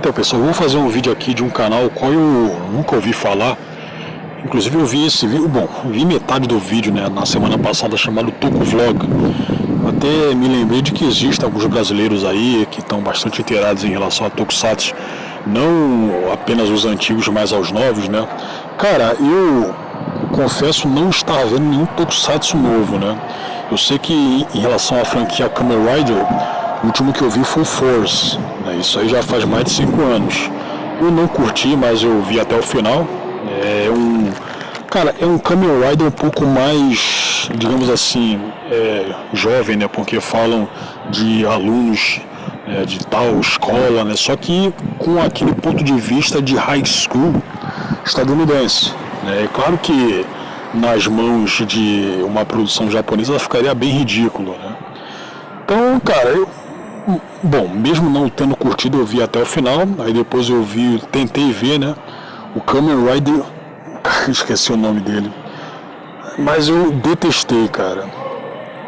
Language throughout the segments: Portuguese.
Então, pessoal, eu vou fazer um vídeo aqui de um canal qual eu nunca ouvi falar. Inclusive eu vi esse vídeo, vi metade do vídeo, né, na semana passada, chamado Toku Vlog. Até me lembrei de que existem alguns brasileiros aí que estão bastante inteirados em relação a Tokusatsu, não apenas os antigos, mas aos novos, né. Cara, eu confesso não estar vendo nenhum Tokusatsu novo, né. Eu sei que em relação à franquia Kamen Rider, o último que eu vi foi o Force, né? Isso aí já faz mais de 5 anos. Eu não curti, mas eu vi até o final. É um Kamen Rider um pouco mais, digamos assim, jovem, né? Porque falam de alunos de tal escola, né? Só que com aquele ponto de vista de high school estadunidense, né? É claro que nas mãos de uma produção japonesa ficaria bem ridículo, né? Então, cara, mesmo não tendo curtido, eu vi até o final. Aí depois tentei ver, né, o Kamen Rider, esqueci o nome dele, mas eu detestei, cara,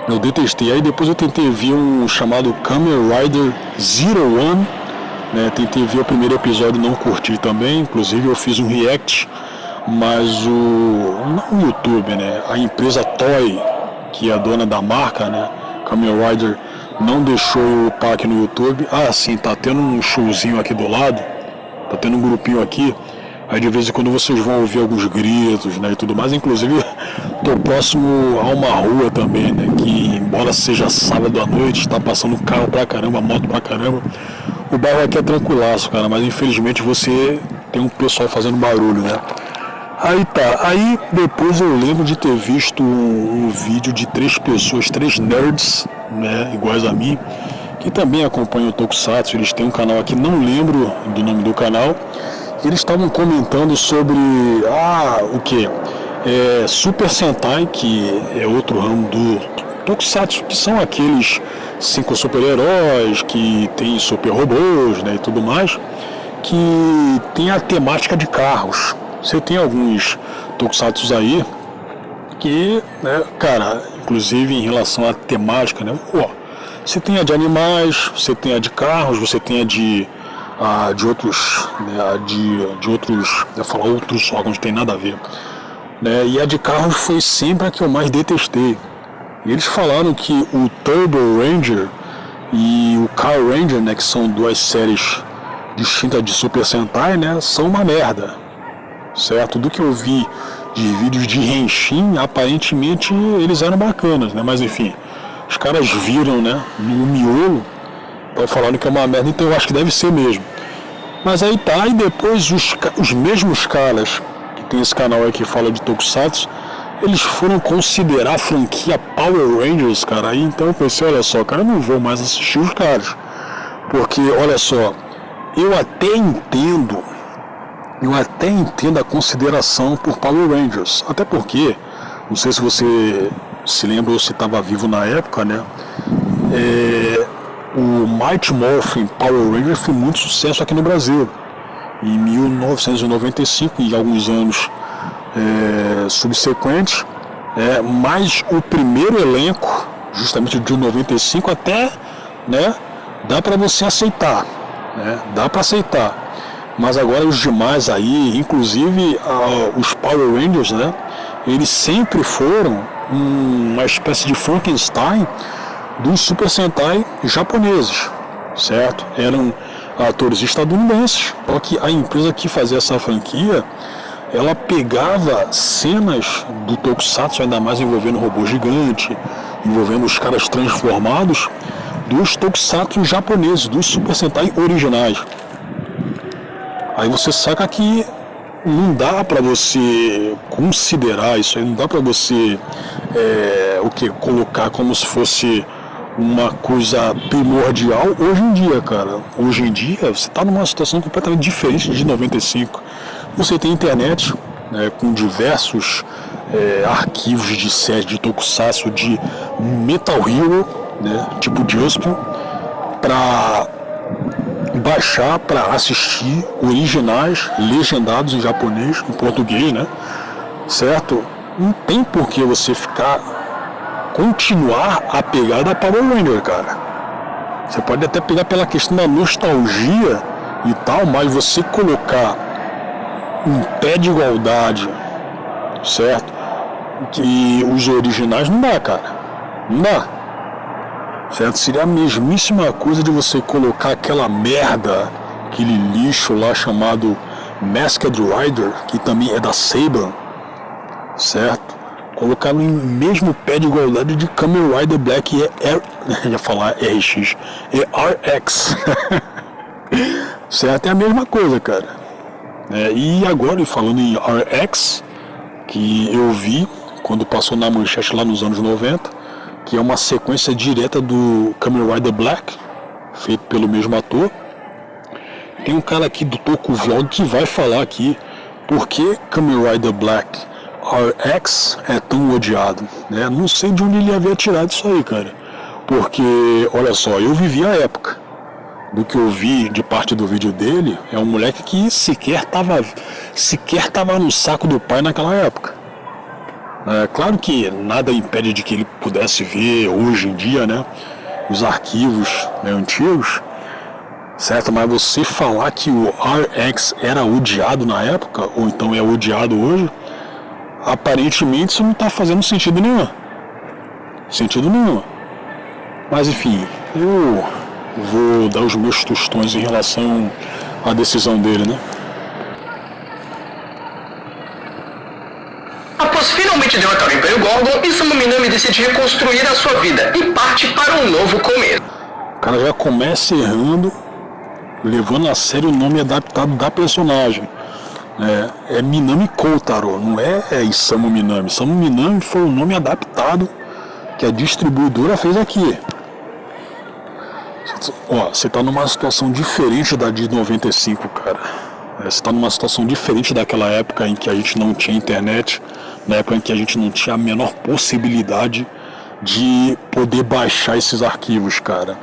eu detestei. Aí depois eu tentei ver um chamado Kamen Rider Zero One, né, tentei ver o primeiro episódio, não curti também. Inclusive eu fiz um react, mas não no YouTube, né, a empresa Toei, que é a dona da marca, né, Kamen Rider, não deixou eu upar aqui no YouTube. Ah, sim, tá tendo um showzinho aqui do lado, tá tendo um grupinho aqui, aí de vez em quando vocês vão ouvir alguns gritos, né, e tudo mais. Inclusive, tô próximo a uma rua também, né, que embora seja sábado à noite, está passando carro pra caramba, moto pra caramba. O bairro aqui é tranquilaço, cara, mas infelizmente você tem um pessoal fazendo barulho, né. Aí depois eu lembro de ter visto um vídeo de 3 pessoas, 3 nerds, né, iguais a mim, que também acompanham o Tokusatsu. Eles têm um canal aqui, não lembro do nome do canal, e eles estavam comentando sobre, Super Sentai, que é outro ramo do Tokusatsu, que são aqueles 5 super-heróis, que tem super robôs, né, e tudo mais, que tem a temática de carros. Você tem alguns Tokusatsu aí que, né, cara, inclusive em relação à temática, né, você tem a de animais, você tem a de carros, você tem a de outros, né, de outros, eu ia falar outros órgãos, não tem nada a ver, né, e a de carros foi sempre a que eu mais detestei. E eles falaram que o Turbo Ranger e o Car Ranger, né, que são duas séries distintas de Super Sentai, né, são uma merda. Certo? Do que eu vi de vídeos de Henshin, aparentemente eles eram bacanas, né? Mas enfim, os caras viram, né, no miolo, estão falando que é uma merda, então eu acho que deve ser mesmo. Mas aí tá, e depois os mesmos caras que tem esse canal aí que fala de Tokusatsu, eles foram considerar a franquia Power Rangers, cara. Aí então eu pensei, olha só, cara, eu não vou mais assistir os caras, porque olha só, eu até entendo a consideração por Power Rangers, até porque, não sei se você se lembra ou se estava vivo na época, né, o Mighty Morphin Power Rangers foi muito sucesso aqui no Brasil, em 1995 e alguns anos subsequentes, mas o primeiro elenco, justamente de 95 até, né, dá para você aceitar, né, dá para aceitar. Mas agora os demais aí, inclusive os Power Rangers, né, eles sempre foram uma espécie de Frankenstein dos Super Sentai japoneses, certo? Eram atores estadunidenses, só que a empresa que fazia essa franquia, ela pegava cenas do Tokusatsu, ainda mais envolvendo robô gigante, envolvendo os caras transformados, dos Tokusatsu japoneses, dos Super Sentai originais. Aí você saca que não dá para você considerar isso aí, não dá para você colocar como se fosse uma coisa primordial hoje em dia, cara. Hoje em dia você está numa situação completamente diferente de 95. Você tem internet, né, com diversos arquivos de séries de Tokusatsu, de Metal Hero, né, tipo Jaspion, para baixar, para assistir originais legendados em japonês, em português, né? Certo? Não tem por que você continuar apegado a Power Ranger, cara. Você pode até pegar pela questão da nostalgia e tal, mas você colocar um pé de igualdade, certo? Que os originais não dá, cara. Não dá. Certo? Seria a mesmíssima coisa de você colocar aquela merda, aquele lixo lá chamado Masked Rider, que também é da Saban, certo? Colocar no mesmo pé de igualdade de Kamen Rider Black ia falar RX, e RX. Certo? É a mesma coisa, cara. E agora, falando em RX, que eu vi quando passou na manchete lá nos anos 90, que é uma sequência direta do Kamen Rider Black, feito pelo mesmo ator. Tem um cara aqui do Toku Vlog que vai falar aqui por que Kamen Rider Black RX é tão odiado, né? Não sei de onde ele havia tirado isso aí, cara, porque, olha só, eu vivi a época. Do que eu vi de parte do vídeo dele, é um moleque que sequer tava no saco do pai naquela época. Claro que nada impede de que ele pudesse ver hoje em dia, né, os arquivos, né, antigos, certo? Mas você falar que o RX era odiado na época, ou então é odiado hoje, aparentemente isso não está fazendo sentido nenhum. Mas enfim, eu vou dar os meus tostões em relação à decisão dele, né? Após finalmente derrotar o Império Gorgon, Isamu Minami decide reconstruir a sua vida e parte para um novo começo. O cara já começa errando, levando a sério o nome adaptado da personagem. É Minami Kotaro, não é Isamu Minami. Isamu Minami foi o nome adaptado que a distribuidora fez aqui. Ó, você tá numa situação diferente da de 95, cara. Você tá numa situação diferente daquela época em que a gente não tinha internet, na época em que a gente não tinha a menor possibilidade de poder baixar esses arquivos, cara.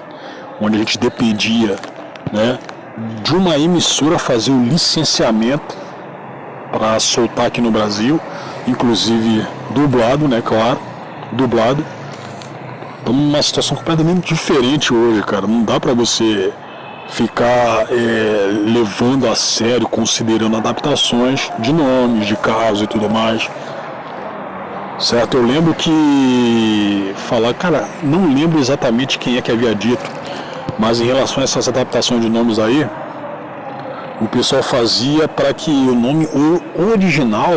Onde a gente dependia, né, de uma emissora fazer o licenciamento para soltar aqui no Brasil, inclusive dublado, né, claro, dublado. Estamos numa situação completamente diferente hoje, cara. Não dá pra você ficar levando a sério, considerando adaptações de nomes, de casos e tudo mais. Certo? Eu lembro que cara, não lembro exatamente quem é que havia dito, mas em relação a essas adaptações de nomes aí, o pessoal fazia para que o nome original,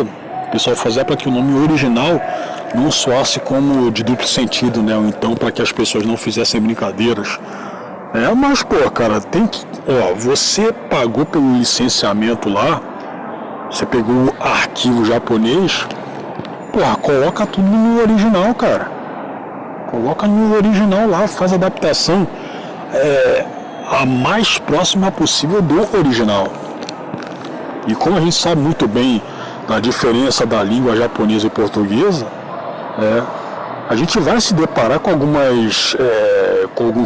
não soasse como de duplo sentido, né? Ou então para que as pessoas não fizessem brincadeiras. Mas, pô, cara, tem que... Ó, você pagou pelo licenciamento lá, você pegou o arquivo japonês, porra, coloca tudo no original, cara. Coloca no original lá, faz a adaptação a mais próxima possível do original. E como a gente sabe muito bem da diferença da língua japonesa e portuguesa, a gente vai se deparar com alguns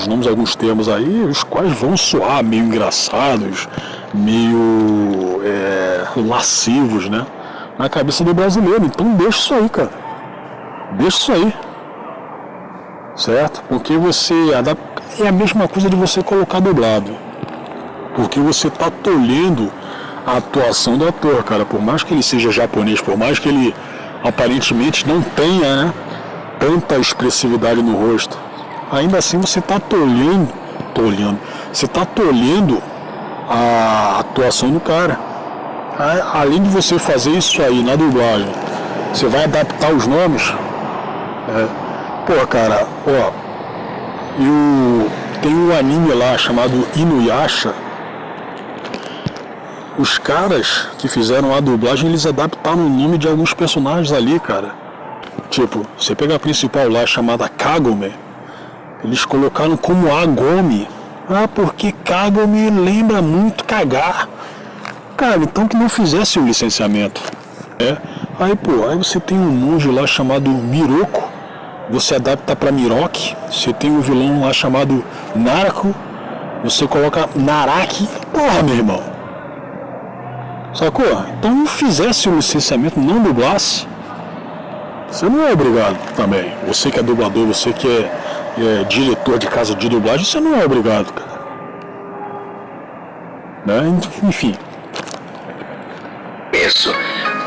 nomes, alguns termos aí, os quais vão soar meio engraçados, meio lascivos, né, na cabeça do brasileiro. Então deixa isso aí, cara. Deixa isso aí. Certo? Porque é a mesma coisa de você colocar dublado. Porque você está tolhendo a atuação do ator, cara. Por mais que ele seja japonês, por mais que ele aparentemente não tenha, né, tanta expressividade no rosto, ainda assim você está tolhendo, você está tolhendo a atuação do cara. Além de você fazer isso aí na dublagem, você vai adaptar os nomes. Pô, cara, ó, tem um anime lá chamado Inuyasha. Os caras que fizeram a dublagem, eles adaptaram o nome de alguns personagens ali, cara. Tipo, você pega a principal lá, chamada Kagome, eles colocaram como Agome. Porque Kagome lembra muito cagar. Cara, então que não fizesse o licenciamento. Aí você tem um monge lá chamado Miroko, você adapta pra Miroki. Você tem um vilão lá chamado Narako, você coloca Naraki. Porra, meu irmão. Sacou? Então não fizesse o licenciamento, não dublasse, você não é obrigado também. Você que é dublador, você que é diretor de casa de dublagem, você não é obrigado, cara. né? Enfim. Isso.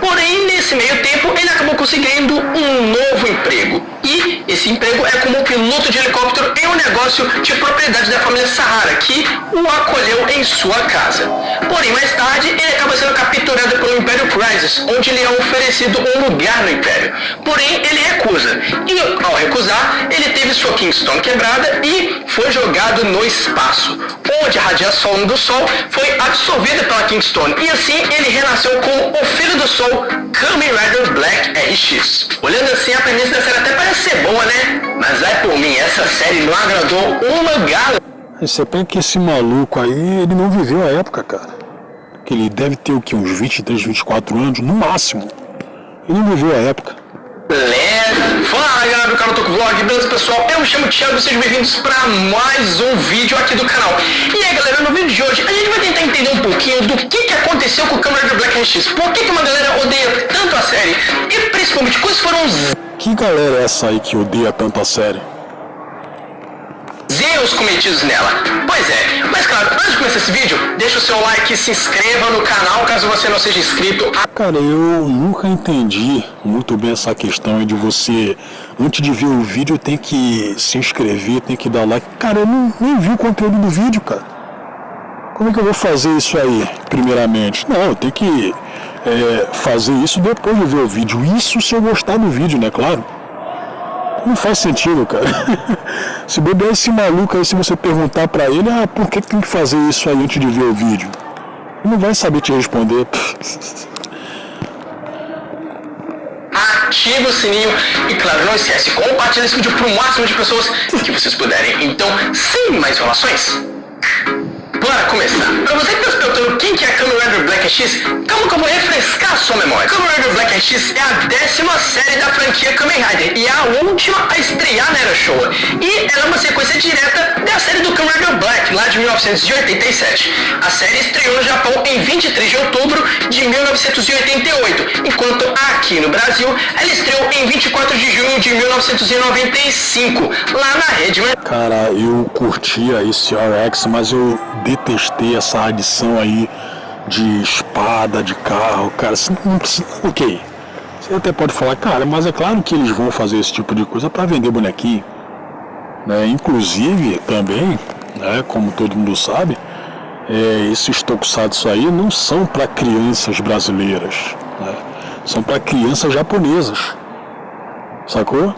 Porém, nesse meio tempo, ele acabou conseguindo um novo emprego. E esse emprego é como piloto de helicóptero em um negócio de propriedade da família Sahara, que o acolheu em sua casa. Porém, mais tarde, ele acaba sendo capturado pelo Império Crisis, onde lhe é oferecido um lugar no Império. Porém, ele recusa. E, ao recusar, ele teve sua Kingston quebrada e foi jogado no espaço, onde a radiação do Sol foi absorvida pela Kingston. E assim, ele renasceu como o Filho do Sol, Kamen Rider Black RX. Olhando assim, a premissa da série até parece ser boa, né? Mas vai por mim, essa série não agradou uma galera. Você pensa que esse maluco aí, ele não viveu a época, cara. Que ele deve ter o quê? Uns 23, 24 anos, no máximo. Ele não viveu a época. Fala galera do canal Toco Vlog, beleza pessoal? Eu me chamo Thiago e sejam bem-vindos para mais um vídeo aqui do canal. E aí galera, no vídeo de hoje a gente vai tentar entender um pouquinho do que aconteceu com o Kamen Rider Black RX. Por que uma galera odeia tanto a série? E principalmente, quais foram os Que galera é essa aí que odeia tanto a série? erros cometidos nela? Pois é, mas claro, antes de começar esse vídeo, deixa o seu like e se inscreva no canal caso você não seja inscrito. Cara, eu nunca entendi muito bem essa questão de você, antes de ver o vídeo, tem que se inscrever, tem que dar like. Cara, eu nem vi o conteúdo do vídeo, cara. Como é que eu vou fazer isso aí, primeiramente? Não, eu tenho que fazer isso depois de ver o vídeo. Isso se eu gostar do vídeo, né? Claro. Não faz sentido, cara. Se bobear esse maluco aí, se você perguntar pra ele, por que tem que fazer isso aí antes de ver o vídeo? Ele não vai saber te responder. Ativa o sininho e, claro, não esquece, compartilha esse vídeo para o máximo de pessoas que vocês puderem. Então, sem mais enrolações, bora começar. Pra você que está se perguntando quem que é Kamen Rider Black RX, calma que eu vou refrescar a sua memória. Kamen Rider Black RX é a 10ª série da franquia Kamen Rider e é a última a estrear na Era Showa. E ela é uma sequência direta da série do Kamen Rider Black, lá de 1987. A série estreou no Japão em 23 de outubro de 1988, enquanto aqui no Brasil ela estreou em 24 de junho de 1995, lá na rede. Cara, eu curtia esse RX, mas eu detestei essa adição aí de espada, de carro, cara. Ok, você até pode falar, cara, mas é claro que eles vão fazer esse tipo de coisa para vender bonequinho, né? Inclusive também, né, como todo mundo sabe, esses tokusatsu aí não são para crianças brasileiras, né? São para crianças japonesas, sacou?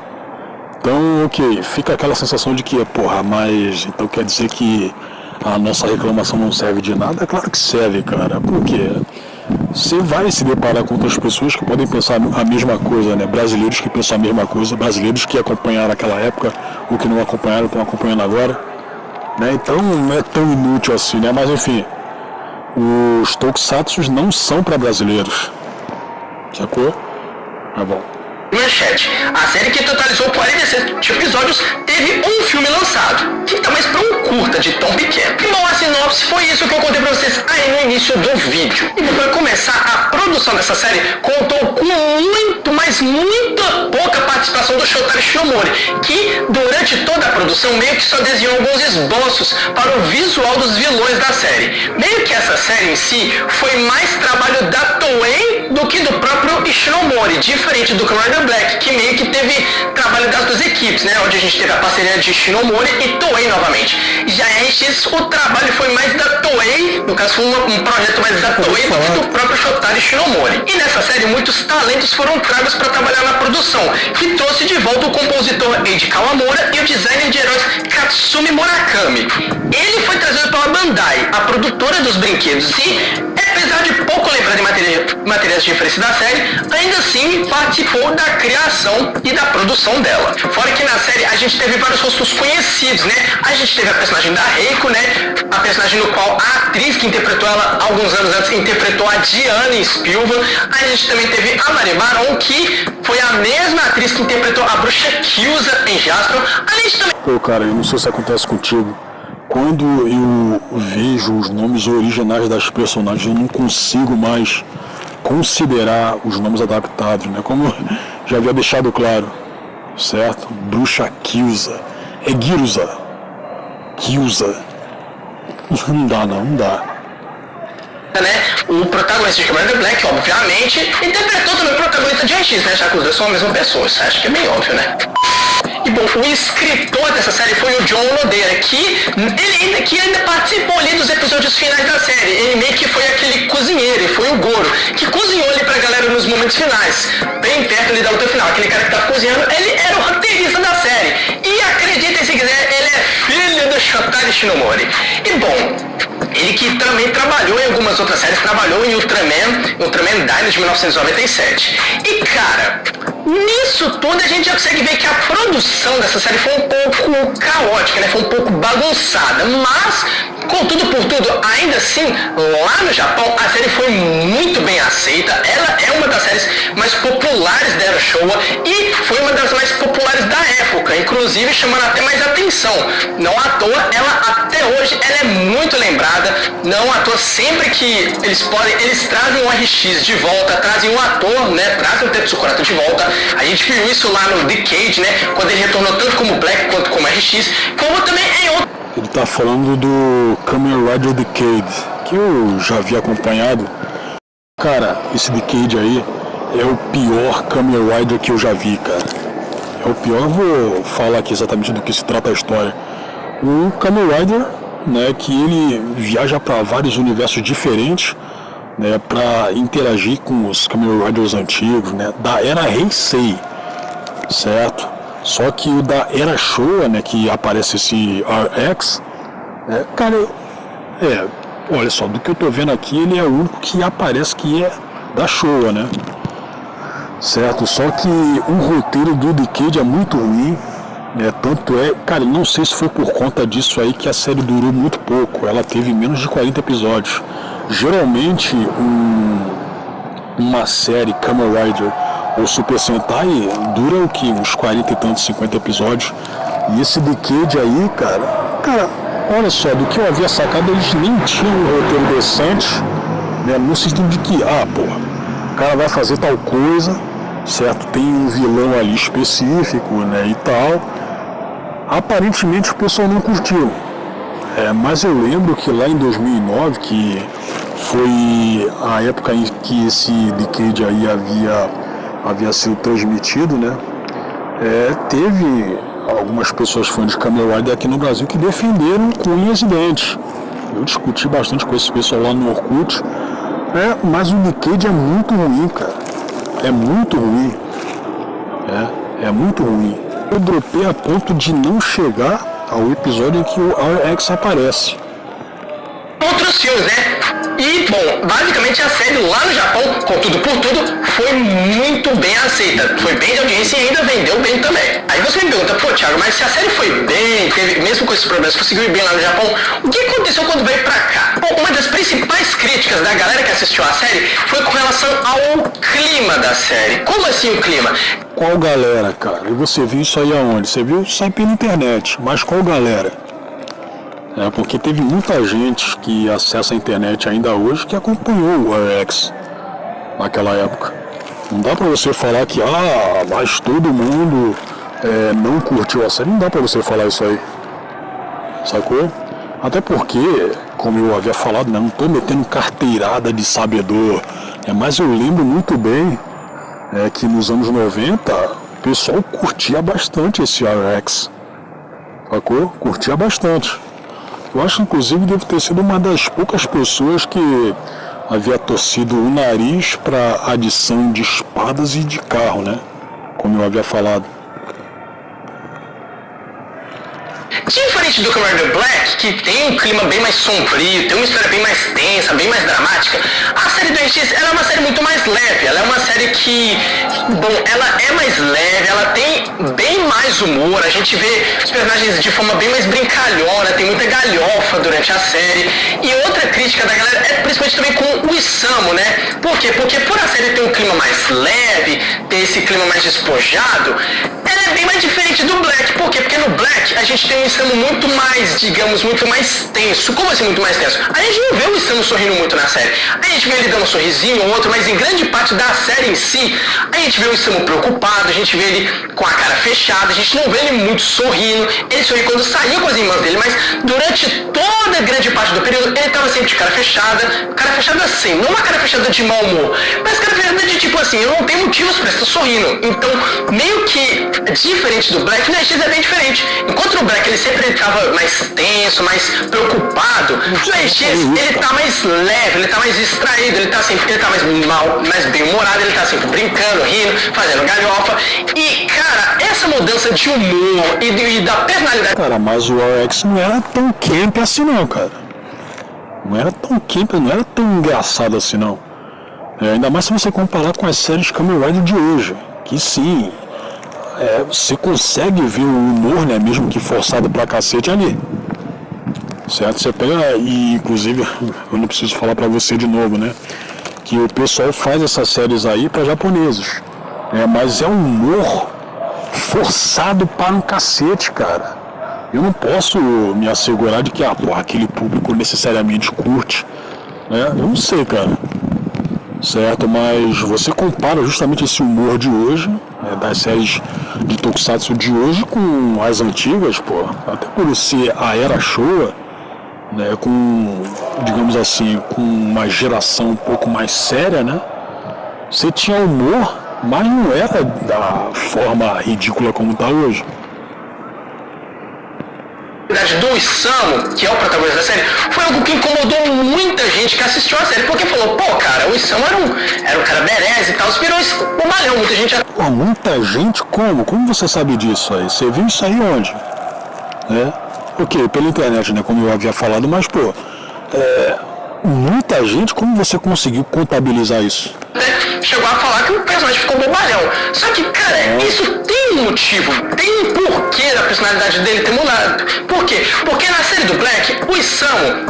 Então, ok, fica aquela sensação de que, porra, mas então quer dizer que a nossa reclamação não serve de nada? É claro que serve, cara, porque você vai se deparar com outras pessoas que podem pensar a mesma coisa, né? Brasileiros que pensam a mesma coisa, brasileiros que acompanharam aquela época, ou que não acompanharam, estão acompanhando agora, né? Então não é tão inútil assim, né? Mas enfim, os tokusatsu não são para brasileiros, sacou? É bom. Manchete. A série, que totalizou 47 episódios, teve um filme lançado, que tá mais pra um curta de tão pequeno. Bom, a sinopse foi isso que eu contei pra vocês aí no início do vídeo. E pra começar, a produção dessa série contou com muita pouca participação do Shotaro Shinomori, que durante toda a produção meio que só desenhou alguns esboços para o visual dos vilões da série. Meio que essa série em si foi mais trabalho da Toei do que do próprio Shinomori, diferente do Kamen Rider Black, que meio que teve trabalho das duas equipes, né? Onde a gente teve a parceria de Shinomori e Toei novamente. Já em RX, o trabalho foi mais da Toei, no caso foi um projeto mais da Toei do que do próprio Shotaro Shinomori. E nessa série, muitos talentos foram tragos para trabalhar na produção, que trouxe de volta o compositor Eiji Kawamura e o designer de heróis Katsumi Murakami. Ele foi trazido pela Bandai, a produtora dos brinquedos, e apesar de pouco lembrar de materiais de referência da série, ainda assim participou da criação e da produção dela. Fora que na série a gente teve vários rostos conhecidos, né? A gente teve a personagem da Reiko, né? A personagem no qual a atriz que interpretou ela alguns anos antes interpretou a Diana em Spilvan. A gente também teve a Maria Baron, que foi a mesma atriz que interpretou a bruxa Kyusa em Jaspion. A gente também... Pô, cara, eu não sei se acontece contigo. Quando eu vejo os nomes originais das personagens, eu não consigo mais considerar os nomes adaptados, né? Como já havia deixado claro, certo? Bruxa Kyusa. É Gyusa. Kyusa. Não dá. né? O protagonista de Commander Black, obviamente, interpretou também o protagonista de One Piece, né? Já que os dois são a mesma pessoa, isso acho que é bem óbvio, né? E bom, o escritor dessa série foi o John Nodeira, que ainda participou ali dos episódios finais da série. Ele meio que foi aquele cozinheiro, ele foi o Goro, que cozinhou ali pra galera nos momentos finais, bem perto ali da luta final. Aquele cara que tá cozinhando, ele era o roteirista da série. E acreditem se quiser, ele é filho do Shotari Shinomori. E bom, ele que também trabalhou em algumas outras séries, trabalhou em Ultraman Dynasty de 1997. E cara, nisso tudo a gente já consegue ver que a produção dessa série foi um pouco caótica, né? Foi um pouco bagunçada, mas contudo por tudo, ainda assim, lá no Japão a série foi muito bem aceita. Ela é uma das séries mais populares da Era Showa e foi uma das mais populares da época, inclusive chamando até mais atenção. Não à toa, ela até hoje ela é muito lembrada. Não à toa, sempre que eles podem, eles trazem o RX de volta, trazem um ator, né? Trazem o Tetsuo Kurata de volta. A gente viu isso lá no Decade, né? Quando ele retornou tanto como Black quanto como RX, como também em outro. Ele tá falando do Kamen Rider Decade, que eu já havia acompanhado. Cara, esse Decade aí é o pior Kamen Rider que eu já vi, cara. É o pior, eu vou falar aqui exatamente do que se trata a história. O Kamen Rider, né, que ele viaja para vários universos diferentes, né, para interagir com os Kamen Riders antigos, né, da era Heisei, certo? Só que o da era Showa, né, que aparece esse RX, cara, olha só, do que eu tô vendo aqui, ele é o único que aparece que é da Showa, né? Certo? Só que o roteiro do Decade é muito ruim, né? Tanto é, cara, não sei se foi por conta disso aí que a série durou muito pouco, ela teve menos de 40 episódios. Geralmente, uma série Kamen Rider ou Super Sentai dura o que? Uns 40 e tantos, 50 episódios. E esse Decade aí, cara, olha só, do que eu havia sacado, eles nem tinham um roteiro decente, né? No sentido de que, porra, o cara vai fazer tal coisa, certo? Tem um vilão ali específico, né? E tal. Aparentemente o pessoal não curtiu. Mas eu lembro que lá em 2009, que foi a época em que esse Decade aí havia sido transmitido, né? Teve algumas pessoas fãs de Kamen Rider aqui no Brasil que defenderam com unhas e dentes. Eu discuti bastante com esse pessoal lá no Orkut, mas o Decade é muito ruim, cara. É muito ruim. É muito ruim. Eu dropei a ponto de não chegar ao episódio em que o RX aparece. Outros filmes, né? E, bom, basicamente a série lá no Japão, contudo por tudo, foi muito bem aceita. Foi bem de audiência e ainda vendeu bem também. Aí você me pergunta, pô, Thiago, mas se a série foi bem, mesmo com esses problemas, conseguiu ir bem lá no Japão, o que aconteceu quando veio pra cá? Bom, uma das principais críticas da galera que assistiu a série foi com relação ao clima da série. Como assim o clima? Qual galera, cara? E você viu isso aí aonde? Você viu isso aí pela internet, mas qual galera? Porque teve muita gente que acessa a internet ainda hoje que acompanhou o RX naquela época. Não dá pra você falar que, mas todo mundo não curtiu a série. Não dá pra você falar isso aí. Sacou? Até porque, como eu havia falado, não tô metendo carteirada de sabedor. Mas eu lembro muito bem que nos anos 90 o pessoal curtia bastante esse RX. Sacou? Curtia bastante. Eu acho, inclusive, deve ter sido uma das poucas pessoas que havia torcido o nariz para adição de espadas e de carro, né? Como eu havia falado. Diferente do Kamen Rider Black, que tem um clima bem mais sombrio, tem uma história bem mais tensa, bem mais dramática, a série do NX ela é uma série muito mais leve. Ela é uma série que, bom, ela é mais leve, ela tem bem mais humor, a gente vê os personagens de forma bem mais brincalhona, tem muita galhofa durante a série. E outra crítica da galera é principalmente também com o Isamu, né? Por quê? Porque por a série ter um clima mais leve, ter esse clima mais despojado, ela é bem mais diferente do Black. Por quê? Porque no Black a gente tem um Isamu muito mais, digamos, muito mais tenso. Como assim muito mais tenso? A gente não vê o Isamu sorrindo muito na série. A gente vê ele dando um sorrisinho ou outro, mas em grande parte da série em si, a gente vê o Isamu preocupado, a gente vê ele com a cara fechada, a gente não vê ele muito sorrindo. Ele sorri quando saiu com as irmãs dele, mas durante toda grande parte do período, ele tava sempre de cara fechada assim, não uma cara fechada de mau humor, mas cara fechada de tipo assim, eu não tenho motivos pra estar sorrindo. Então, meio que diferente do Black, no NX é bem diferente. Enquanto no Black ele sempre tava mais tenso, mais preocupado, no NX ele tá mais leve, ele tá mais distraído, ele tá mais bem-humorado, ele tá sempre brincando, rindo, fazendo galhofa. E, cara, essa mudança de humor e da personalidade... Cara, mas o RX não era tão camp assim não, cara. Não era tão camp, não era tão engraçado assim não. Ainda mais se você comparar com as séries Kamen Rider de hoje, que sim, você consegue ver o humor, né, mesmo que forçado pra cacete ali. Certo? Você pega, e inclusive, eu não preciso falar pra você de novo, né, que o pessoal faz essas séries aí pra japoneses, mas é um humor forçado para um cacete, cara. Eu não posso me assegurar de que aquele público necessariamente curte, né? Eu não sei, cara. Certo, mas você compara justamente esse humor de hoje, das séries de Tokusatsu de hoje com as antigas, pô, até por ser a era Showa, né, com, digamos assim, com uma geração um pouco mais séria, né, você tinha humor, mas não era da forma ridícula como está hoje. Do Isamu, que é o protagonista da série, foi algo que incomodou muita gente que assistiu a série, porque falou, pô, cara, o Isamu era um cara berez e tal, virou bobalhão, muita gente... Pô, muita gente? Como? Como você sabe disso aí? Você viu isso aí onde? Ok, pela internet, né, como eu havia falado, mas, pô, muita gente, como você conseguiu contabilizar isso? Chegou a falar que o personagem ficou bobalhão. Só que, cara, isso tem um motivo, tem um porquê da personalidade dele ter mudado. Por quê? Porque na série do Black, o Isamu,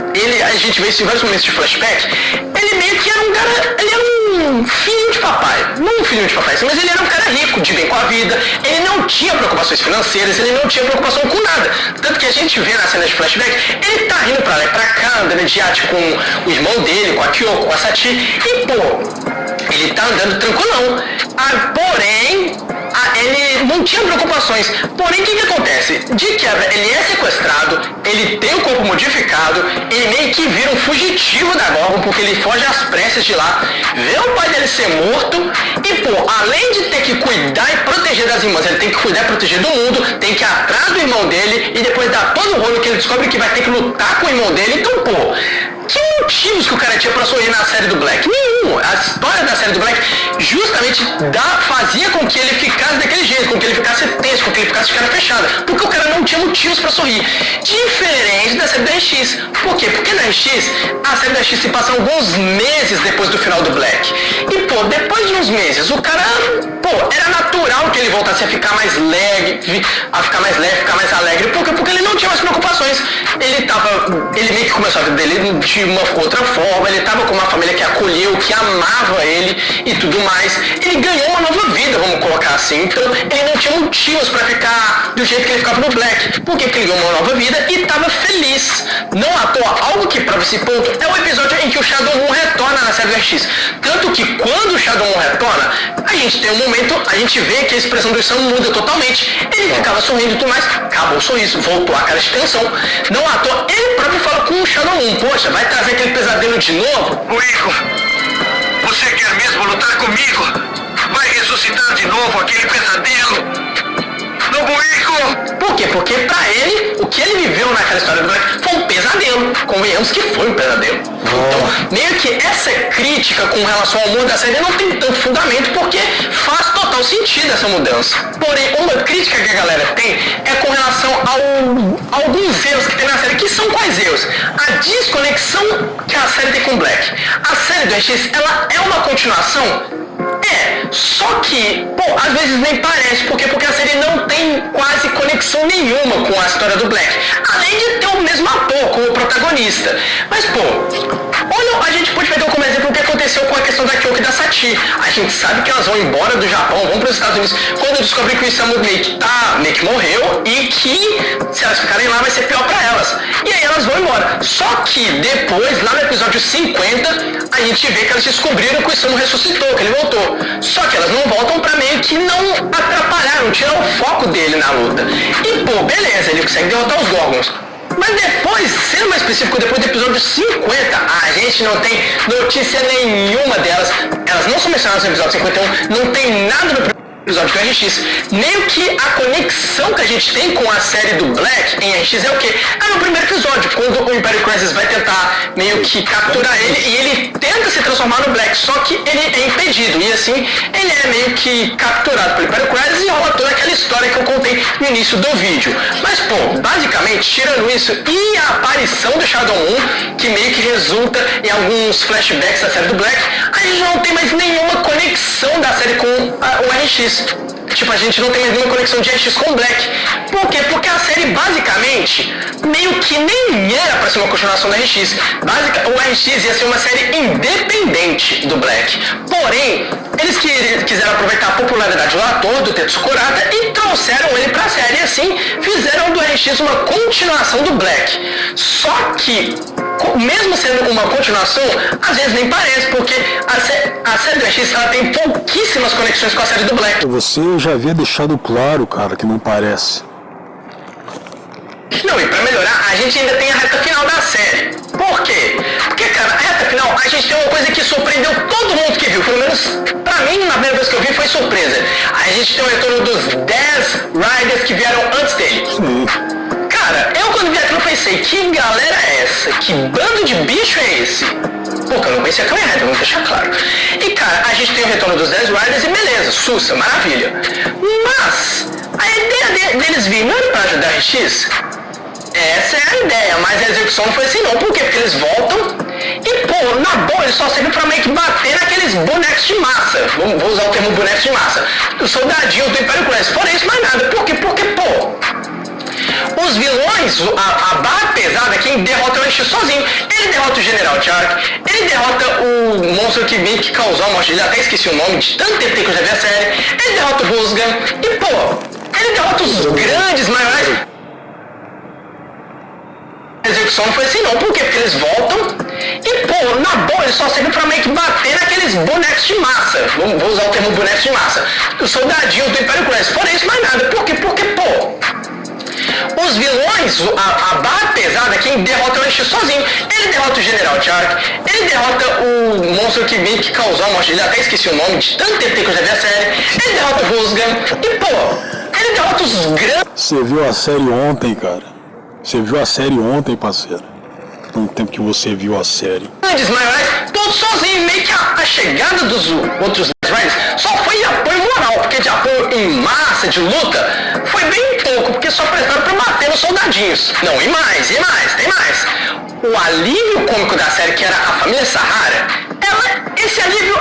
a gente vê isso em vários momentos de flashback, ele meio que era um cara, ele era um filho de papai. Não um filho de papai, mas ele era um cara rico, de bem com a vida, ele não tinha preocupações financeiras, ele não tinha preocupação com nada. Tanto que a gente vê na cena de flashback, ele tá rindo pra lá e pra cá, andando de iate com o irmão dele, com a Kyoko, com a Sachi, e pô, ele tá andando tranquilão. Porém, ele não tinha preocupações. Porém, o que acontece? De quebra, ele é sequestrado, ele tem o corpo modificado, ele meio que vira um fugitivo da Gorgon, porque ele foge às pressas de lá, vê o pai dele ser morto, e pô, além de ter que cuidar e proteger das irmãs, ele tem que cuidar e proteger do mundo, tem que ir atrás do irmão dele, e depois dá todo o rolo que ele descobre que vai ter que lutar com o irmão dele. Então, pô, que motivos que o cara tinha pra sorrir na série do Black? Nenhum. A história da série do Black justamente fazia com que ele ficasse daquele jeito, com que ele ficasse tenso, com que ele ficasse de cara fechada. Porque o cara não tinha motivos pra sorrir. Diferente da série da NX. Por quê? Porque na NX, a série da NX se passa alguns meses depois do final do Black. E, pô, depois de uns meses, o cara, pô, era natural que ele voltasse a ficar mais leve, ficar mais alegre. Por quê? Porque ele não tinha mais preocupações. Ele meio que começou a vida dele de uma outra forma, ele estava com uma família que acolheu, que amava ele e tudo mais. Ele ganhou uma nova vida, vamos colocar assim. Então, ele não tinha motivos para ficar do jeito que ele ficava no Black. Por que ele ganhou uma nova vida e estava feliz? Não à toa, algo que prova esse ponto é o episódio em que o Shadow Moon retorna na série do X. Tanto que quando o Shadow Moon retorna, a gente tem um momento, a gente vê que a expressão do Isamu muda totalmente. Ele ficava sorrindo e tudo mais, acabou o sorriso, voltou a cara de tensão. Não à toa, ele próprio fala com o Shadow Moon, poxa, vai trazer aquele pesadelo de novo? Buiko, você quer mesmo lutar comigo? Vai ressuscitar de novo aquele pesadelo? No Buiko! Por quê? Porque pra ele, o que ele viveu naquela história do Black foi um pesadelo. Convenhamos que foi um pesadelo. Então, meio que essa crítica com relação ao mundo da série não tem tanto fundamento, porque faz total sentido essa mudança. Porém, uma crítica que a galera tem é com relação a alguns erros que tem na série. Que são quais erros? A desconexão que a série tem com o Black. A série do NX, ela é uma continuação? Só que, pô, às vezes nem parece, porque a série não tem quase conexão nenhuma com a história do Black, além de ter o mesmo ator como protagonista. Mas, pô, olha, a gente pode pegar como exemplo o que aconteceu com a questão da Kyoko e da Sachi. A gente sabe que elas vão embora do Japão, vão para os Estados Unidos, quando descobrem que o Isamu meio que morreu e que, se elas ficarem lá, vai ser pior pra elas. E aí elas vão embora. Só que depois, lá no episódio 50, a gente vê que elas descobriram que o Isamu ressuscitou, que ele voltou. Só que elas não voltam pra meio que não atrapalhar, não tirar o foco dele na luta. E pô, beleza, ele consegue derrotar os Gorgons. Mas depois, sendo mais específico, depois do episódio 50, a gente não tem notícia nenhuma delas. Elas não são mencionadas no episódio 51, não tem nada no episódio do RX. Nem que a conexão que a gente tem com a série do Black em RX é o quê? É no primeiro episódio, quando o Imperial Crisis vai tentar meio que capturar ele e ele tenta se transformar no Black, só que ele é impedido e assim ele é meio que capturado pelo Imperial Crisis e rola toda aquela história que eu contei no início do vídeo. Mas pô, basicamente, tirando isso e a aparição do Shadow Moon, que meio que resulta em alguns flashbacks da série do Black, a gente não tem mais nenhuma conexão da série com o RX. Tipo, a gente não tem mais nenhuma conexão de RX com Black. Por quê? Porque a série, basicamente, meio que nem era pra ser uma continuação da RX. O RX ia ser uma série independente do Black. Porém, eles quiseram aproveitar a popularidade do ator, do Tetsuo Kurata, e trouxeram ele pra série e assim fizeram do RX uma continuação do Black. Só que, mesmo sendo uma continuação, às vezes nem parece, porque a série do RX ela tem pouquíssimas conexões com a série do Black. Você já havia deixado claro, cara, que não parece. Não, e pra melhorar, a gente ainda tem a reta final da série. Por quê? Porque, cara, a reta final, a gente tem uma coisa que surpreendeu todo mundo que viu. Pelo menos, pra mim, na primeira vez que eu vi, foi surpresa. A gente tem o retorno dos 10 Riders que vieram antes dele. Sim. Cara, eu quando vi aquilo pensei, que galera é essa? Que bando de bicho é esse? Porque eu não conhecia a Kamen Rider, vamos deixar claro. E cara, a gente tem o retorno dos 10 Riders e beleza, sussa, maravilha. Mas, a ideia deles virem não era pra ajudar a RX? Essa é a ideia, mas a execução não foi assim não. Por quê? Porque eles voltam e, pô, na boa, eles só servem pra meio que bater naqueles bonecos de massa. Vou usar o termo bonecos de massa. Os soldadinhos do Império Crisis. Fora isso, mais nada. Por quê? Porque, pô, os vilões, a barra pesada, quem derrota é o RX sozinho. Ele derrota o General Chark, ele derrota o monstro que meio que causou a morte dele, até esqueci o nome, de tanto tempo que eu já vi a série. Ele derrota o Rusgan e, pô, ele derrota os grandes, maiores. A execução não foi assim não, por quê? Porque eles voltam e, pô, na boa, eles só servem pra meio que bater naqueles bonecos de massa. Vou usar o termo bonecos de massa. Os soldadinhos do Império Crisis. Fora isso, mais nada. Por quê? Porque, pô, os vilões, a barra pesada, quem derrota é o RX sozinho. Ele derrota o General Chark, ele derrota o monstro que meio que causou a morte dele, até esqueci o nome, de tanto tempo que eu já vi a série. Ele derrota o Rusgan e, pô, ele derrota os grandes. Você viu a série ontem, cara? Você viu a série ontem, parceiro? No tempo que você viu a série. Grandes maiores, todos sozinhos, meio que a chegada dos outros Riders só foi apoio moral, porque de apoio em massa, de luta, foi bem pouco, porque só prestaram pra bater nos soldadinhos. Não, e mais, tem mais. O alívio cômico da série, que era a família Sahara, esse alívio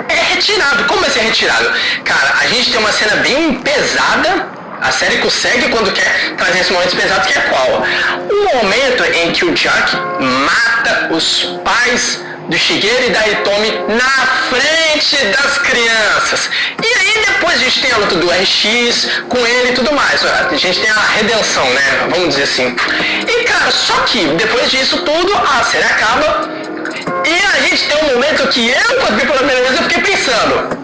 é retirado. Como vai ser retirado? Cara, a gente tem uma cena bem pesada. A série consegue quando quer trazer esses momentos pesados, que é qual? O momento em que o Jack mata os pais do Shigeru e da Hitomi na frente das crianças. E aí depois a gente tem a luta do RX com ele e tudo mais. A gente tem a redenção, né? Vamos dizer assim. E cara, só que depois disso tudo, a série acaba e a gente tem um momento que eu, quando vi pela primeira vez, eu fiquei pensando,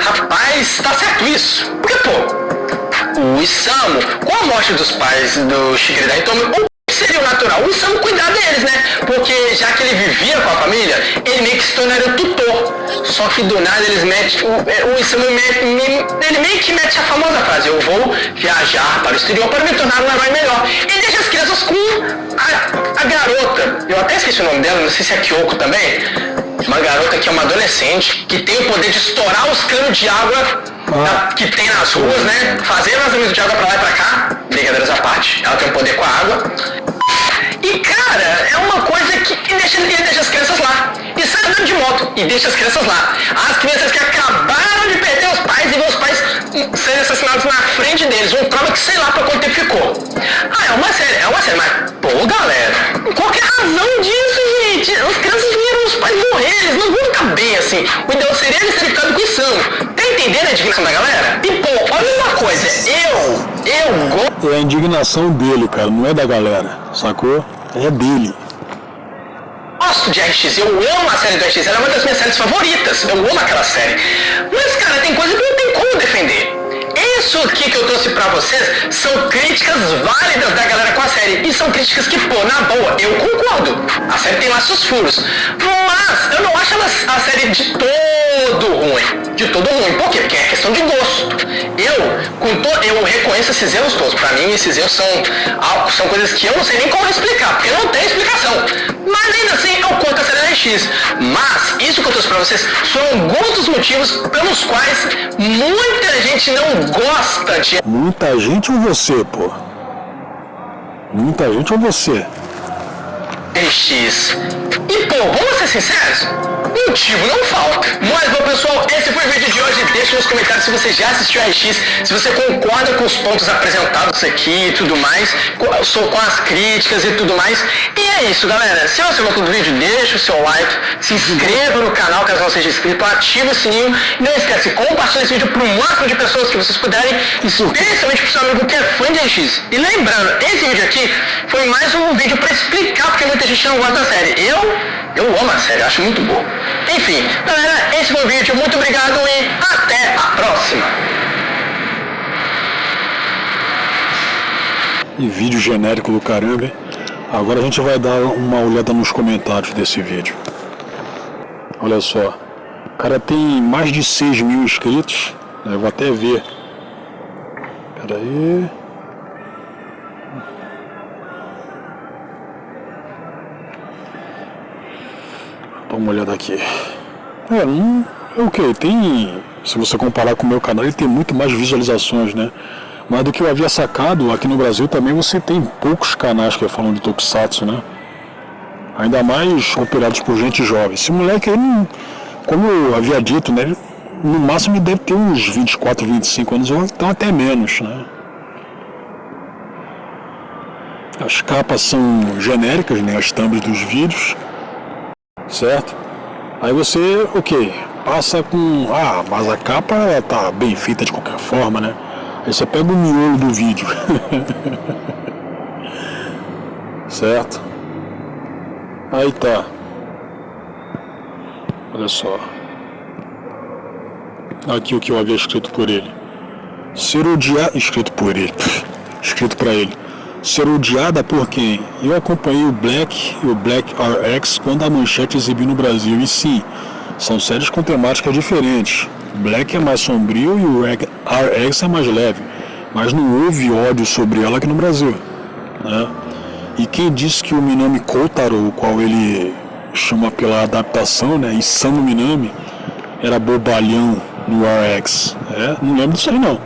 rapaz, tá certo isso? Porque, pô, o Isamu, com a morte dos pais do Shigeru e da Hitomi, o que seria o natural? O Isamu cuidar deles, né? Porque já que ele vivia com a família, ele meio que se tornaria tutor. Só que do nada eles metem, o Isamu ele meio que mete a famosa frase, eu vou viajar para o exterior para me tornar um herói melhor. Ele deixa as crianças com a garota, eu até esqueci o nome dela, não sei se é Kyoko também, uma garota que é uma adolescente, que tem o poder de estourar os canos de água que tem nas ruas, né? Fazer vazamento de água pra lá e pra cá, brincadeiras à parte, ela tem um poder com a água. E cara, é uma coisa que ele deixa as crianças lá. E sai andando de moto e deixa as crianças lá. As crianças que acabaram de perder os pais e ver os pais serem assassinados na frente deles. Um trauma que sei lá pra quanto tempo ficou. É uma série, mas pô, galera, qual que é a razão disso, gente? As crianças viram os pais morrer, eles não vão ficar bem assim. O ideal seria eles terem ficado com o Isamu. Tá entendendo a indignação da galera? E pô, olha uma coisa, eu gosto. É a indignação dele, cara, não é da galera, sacou? É dele. Gosto de RX, eu amo a série do RX, ela é uma das minhas séries favoritas, eu amo aquela série. Mas, cara, tem coisa que não tem como defender. isso aqui que eu trouxe pra vocês são críticas válidas da galera com a série. E são críticas que, pô, na boa, eu concordo. A série tem lá seus furos. Mas eu não acho a série de todo ruim. De todo ruim. Por quê? Porque é questão de gosto. Eu reconheço esses erros todos. Pra mim, esses erros são coisas que eu não sei nem como explicar, porque não tem explicação. Mas ainda assim, eu conto a série RX. Mas, isso que eu trouxe pra vocês são alguns dos motivos pelos quais muita gente não gosta de... Muita gente ou você, pô? Muita gente ou você? RX. E, pô, vamos ser sinceros? Motivo não falta. Mas, bom, pessoal, esse foi o vídeo de hoje. Deixa nos comentários se você já assistiu a RX, se você concorda com os pontos apresentados aqui e tudo mais, com as críticas e tudo mais. E é isso, galera. Se você gostou do vídeo, deixa o seu like, se inscreva no canal caso não seja inscrito, ativa o sininho e não esquece, compartilhe esse vídeo para o máximo de pessoas que vocês puderem, especialmente para o seu amigo que é fã de RX. E lembrando, esse vídeo aqui foi mais um vídeo para explicar porque muita gente não gosta da série. Eu amo a série, acho muito boa. Enfim, galera, esse foi o vídeo. Muito obrigado e até a próxima. E vídeo genérico do caramba, hein? Agora a gente vai dar uma olhada nos comentários desse vídeo. Olha só. O cara tem mais de 6 mil inscritos. Eu vou até ver. Pera aí. Dá uma olhada aqui. Ok, tem... Se você comparar com o meu canal, ele tem muito mais visualizações, né? Mas do que eu havia sacado, aqui no Brasil também você tem poucos canais que falam de Tokusatsu, né? Ainda mais operados por gente jovem. Esse moleque aí, como eu havia dito, né? Ele, no máximo ele deve ter uns 24, 25 anos, ou então até menos, né? As capas são genéricas, né? As thumbs dos vídeos. Certo? Aí você, ok, passa com... Ah, mas a capa ela tá bem feita de qualquer forma, né? Aí você pega o miolo do vídeo. Certo? Aí tá. Olha só. Aqui o que eu havia escrito por ele. Ser odiado... Escrito por ele. Escrito pra ele. Ser odiada por quem? Eu acompanhei o Black e o Black RX quando a Manchete exibiu no Brasil. E sim, são séries com temáticas diferentes. Black é mais sombrio e o RX é mais leve. Mas não houve ódio sobre ela aqui no Brasil, né? E quem disse que o Minami Kotaro, o qual ele chama pela adaptação, né, Isamu Minami, era bobalhão no RX? Não lembro disso aí não.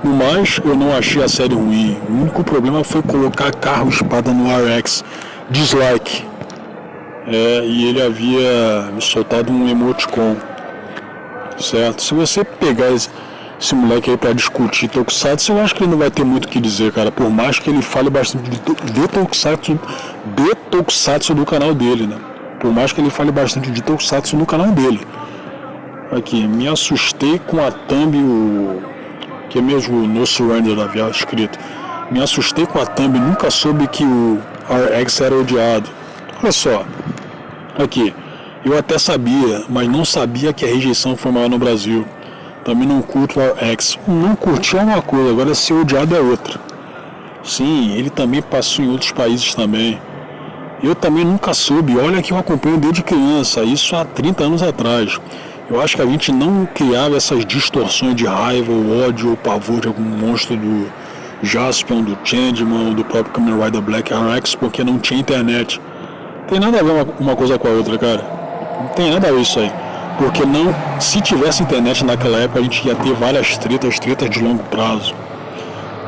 No mais, eu não achei a série ruim. O único problema foi colocar carro-espada no RX. Dislike. E ele havia me soltado um emoticon. Certo? Se você pegar esse moleque aí pra discutir Tokusatsu, eu acho que ele não vai ter muito o que dizer, cara. Por mais que ele fale bastante de Tokusatsu do canal dele, né? Por mais que ele fale bastante de Tokusatsu no canal dele. Aqui, me assustei com a thumb, que é mesmo no Surrender havia escrito. Me assustei com a thumb, nunca soube que o RX era odiado. Olha só. Aqui, eu até sabia, mas não sabia que a rejeição foi maior no Brasil. Também não curto o RX. Não curtir é uma coisa, agora ser odiado é outra. Sim, ele também passou em outros países também. Eu também nunca soube, olha que eu acompanho desde criança, isso há 30 anos atrás. Eu acho que a gente não criava essas distorções de raiva, ou ódio, ou pavor de algum monstro do Jaspion, do Changeman, ou do próprio Kamen Rider Black RX, porque não tinha internet. Tem nada a ver uma coisa com a outra, cara. Não tem nada a ver isso aí. Porque não, se tivesse internet naquela época, a gente ia ter várias tretas de longo prazo.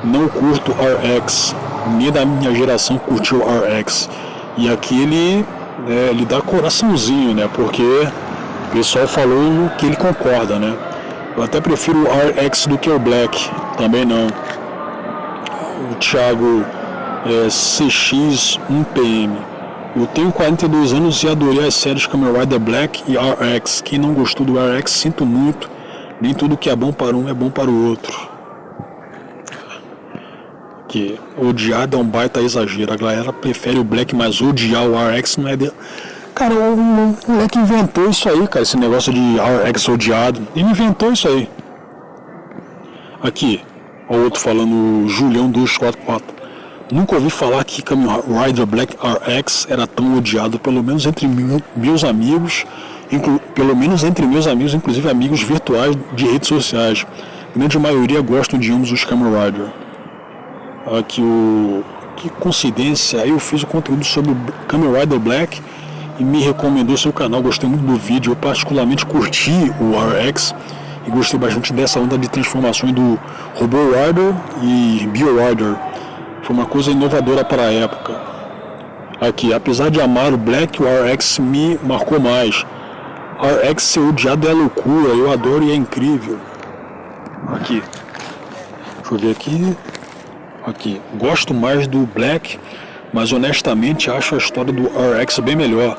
Não curto RX, nem da minha geração curtiu RX. E aqui ele dá coraçãozinho, né? Porque o pessoal falou que ele concorda, né? Eu até prefiro o RX do que o Black, também não. O Thiago CX1PM. Eu tenho 42 anos e adorei as séries Kamen Rider Black e RX. Quem não gostou do RX, sinto muito. Nem tudo que é bom para um é bom para o outro. Que odiado é um baita exagero. A galera prefere o Black, mas odiar o RX não é de... Cara, o moleque inventou isso aí, cara. Esse negócio de RX odiado. Ele inventou isso aí. Aqui. Ó, o outro falando, Julião 244. Nunca ouvi falar que Kamen Rider Black RX era tão odiado, pelo menos entre meus amigos, inclusive amigos virtuais de redes sociais. A grande maioria gostam de ambos os Kamen Rider. Aqui que coincidência, eu fiz o conteúdo sobre o Kamen Rider Black e me recomendou seu canal. Gostei muito do vídeo, eu particularmente curti o RX e gostei bastante dessa onda de transformações do Robo Rider e Bio Rider. Foi uma coisa inovadora para a época. Aqui, apesar de amar o Black, o RX me marcou mais. RX ser odiado é loucura, eu adoro e é incrível. Aqui, deixa eu ver aqui. Aqui, gosto mais do Black, mas honestamente acho a história do RX bem melhor.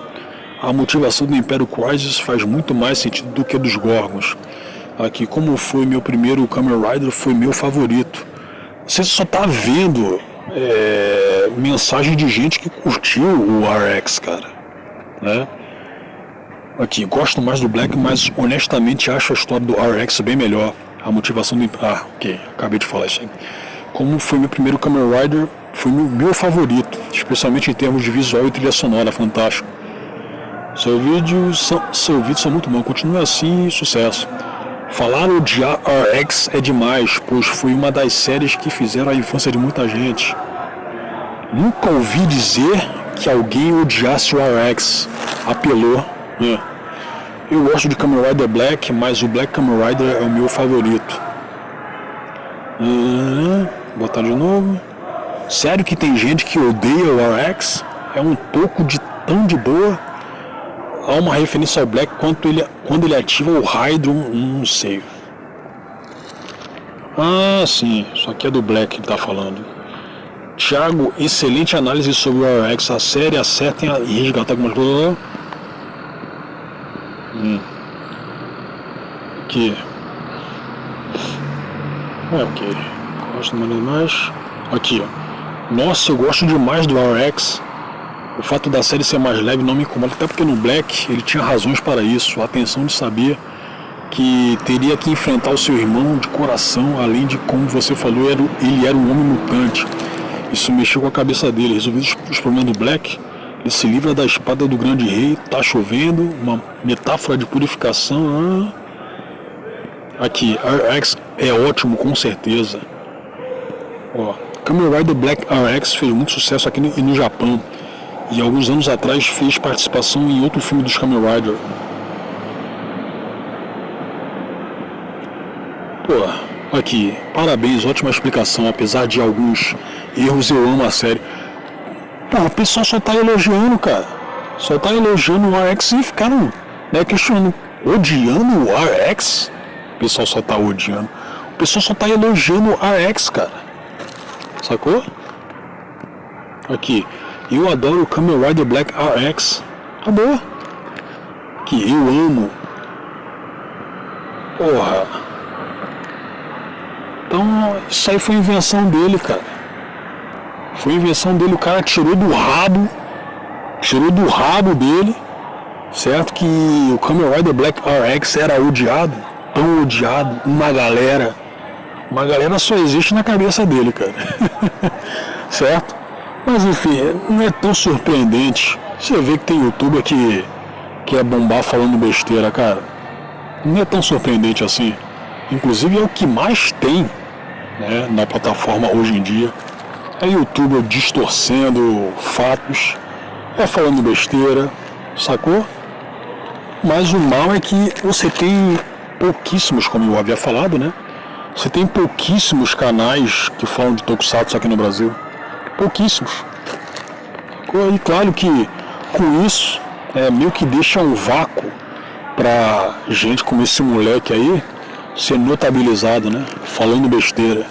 A motivação do Império Crisis faz muito mais sentido do que a dos Gorgons. Aqui, como foi meu primeiro Kamen Rider, foi meu favorito. Você só tá vendo mensagem de gente que curtiu o RX, cara, né? Aqui, gosto mais do Black, mas honestamente acho a história do RX bem melhor. A motivação do... ok, acabei de falar isso aí. Como foi meu primeiro Kamen Rider, foi meu favorito, especialmente em termos de visual e trilha sonora, fantástico. Seu vídeo são muito bom, continue assim e sucesso. Falar odiar RX é demais, pois foi uma das séries que fizeram a infância de muita gente. Nunca ouvi dizer que alguém odiasse o RX. Apelou, né? Eu gosto de Kamen Rider Black, mas o Black Kamen Rider é o meu favorito. Botar de novo. Sério que tem gente que odeia o RX? É um pouco de tão de boa. Há uma referência ao Black quando ele ativa o Hydron, não sei. Sim, isso aqui é do Black que ele tá falando. Thiago, excelente análise sobre o RX. A série acerta e resgata algumas coisas. Aqui. Ok. Gosto mais. Aqui, ó. Nossa, eu gosto demais do RX. O fato da série ser mais leve não me incomoda, até porque no Black ele tinha razões para isso. A atenção de saber que teria que enfrentar o seu irmão de coração, além de, como você falou, ele era um homem mutante. Isso mexeu com a cabeça dele. Resolvido os problemas do Black, ele se livra da espada do grande rei. Tá chovendo, uma metáfora de purificação. Aqui, RX é ótimo, com certeza. Ó, Kamen Rider Black RX fez muito sucesso aqui no Japão. E alguns anos atrás fez participação em outro filme dos Kamen Rider. Pô, aqui, parabéns, ótima explicação. Apesar de alguns erros, eu amo a série. Pô, o pessoal só tá elogiando, cara. Só tá elogiando o RX e ficaram, questionando. Odiando o RX? O pessoal só tá odiando. O pessoal só tá elogiando o RX, cara. Sacou? Aqui. Eu adoro o Kamen Rider Black RX. Acabou. Que eu amo. Porra. Então, isso aí foi invenção dele, cara. Foi invenção dele. O cara tirou do rabo dele. Certo? Que o Kamen Rider Black RX era odiado. Tão odiado. Uma galera só existe na cabeça dele, cara. Certo? Mas enfim, não é tão surpreendente. Você vê que tem youtuber que quer bombar falando besteira, cara. Não é tão surpreendente assim. Inclusive é o que mais tem, né, na plataforma hoje em dia. É youtuber distorcendo fatos, falando besteira, sacou? Mas o mal é que você tem pouquíssimos, como eu havia falado, né? Você tem pouquíssimos canais que falam de Tokusatsu aqui no Brasil. Pouquíssimos. E claro que com isso meio que deixa um vácuo pra gente como esse moleque aí ser notabilizado, né? Falando besteira.